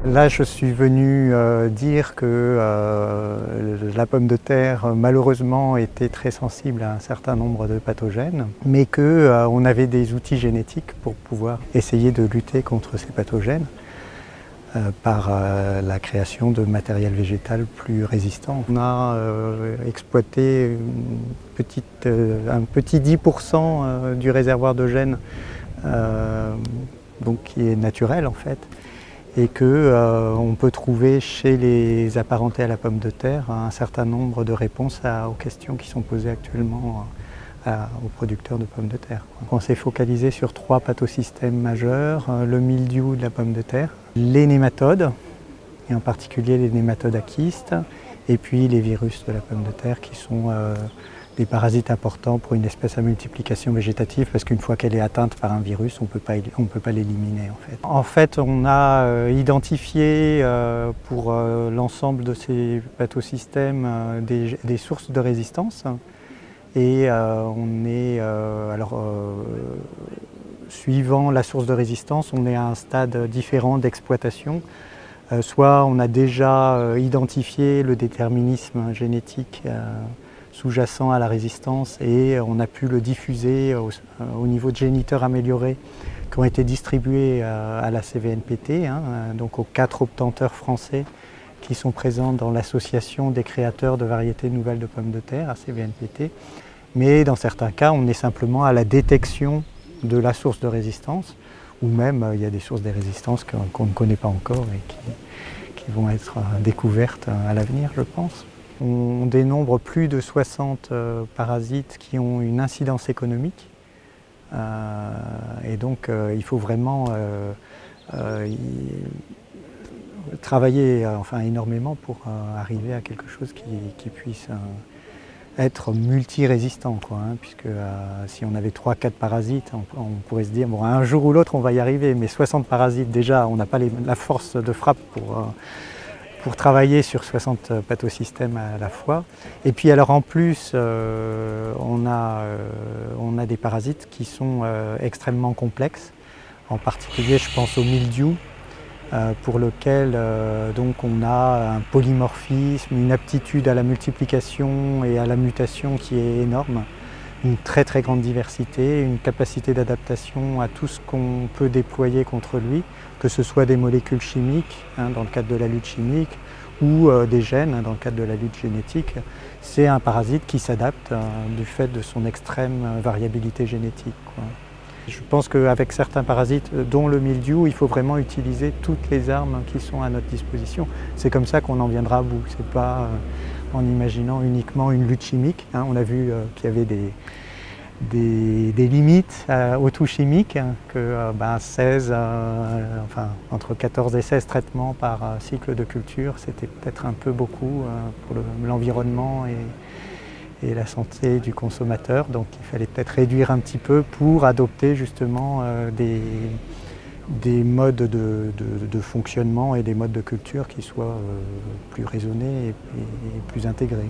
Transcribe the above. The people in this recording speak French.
Là, je suis venu dire que la pomme de terre, malheureusement, était très sensible à un certain nombre de pathogènes, mais qu'on avait des outils génétiques pour pouvoir essayer de lutter contre ces pathogènes par la création de matériel végétal plus résistant. On a exploité un petit 10% du réservoir de gènes donc qui est naturel en fait, et qu'on peut trouver chez les apparentés à la pomme de terre un certain nombre de réponses aux questions qui sont posées actuellement aux producteurs de pommes de terre. On s'est focalisé sur 3 pathosystèmes majeurs, le mildiou de la pomme de terre, les nématodes, et en particulier les nématodes à kyste, et puis les virus de la pomme de terre qui sont des parasites importants pour une espèce à multiplication végétative, parce qu'une fois qu'elle est atteinte par un virus, on ne peut pas l'éliminer en fait. En fait, on a identifié pour l'ensemble de ces pathosystèmes des sources de résistance, et on est suivant la source de résistance, on est à un stade différent d'exploitation. Soit on a déjà identifié le déterminisme génétique sous-jacent à la résistance et on a pu le diffuser au niveau de géniteurs améliorés qui ont été distribués à la CVNPT, donc aux 4 obtenteurs français qui sont présents dans l'association des créateurs de variétés nouvelles de pommes de terre, à CVNPT. Mais dans certains cas, on est simplement à la détection de la source de résistance, ou même il y a des sources de résistance qu'on ne connaît pas encore et qui vont être découvertes à l'avenir, je pense. On dénombre plus de 60 parasites qui ont une incidence économique, et donc il faut vraiment travailler énormément pour arriver à quelque chose qui puisse être multi-résistant, puisque si on avait 3-4 parasites, on pourrait se dire bon, un jour ou l'autre on va y arriver, mais 60 parasites déjà, on n'a pas la force de frappe pour travailler sur 60 pathosystèmes à la fois. Et puis alors en plus, on a des parasites qui sont extrêmement complexes, en particulier je pense au mildiou, pour lequel donc on a un polymorphisme, une aptitude à la multiplication et à la mutation qui est énorme, une très très grande diversité, une capacité d'adaptation à tout ce qu'on peut déployer contre lui, que ce soit des molécules chimiques dans le cadre de la lutte chimique ou des gènes dans le cadre de la lutte génétique. C'est un parasite qui s'adapte du fait de son extrême variabilité génétique. Je pense qu'avec certains parasites, dont le mildiou, il faut vraiment utiliser toutes les armes qui sont à notre disposition. C'est comme ça qu'on en viendra à bout. C'est pas en imaginant uniquement une lutte chimique. On a vu qu'il y avait des limites au tout chimique, que 16, entre 14 et 16 traitements par cycle de culture, c'était peut-être un peu beaucoup pour l'environnement et la santé du consommateur, donc il fallait peut-être réduire un petit peu pour adopter justement des modes de fonctionnement et des modes de culture qui soient plus raisonnés et plus intégrés.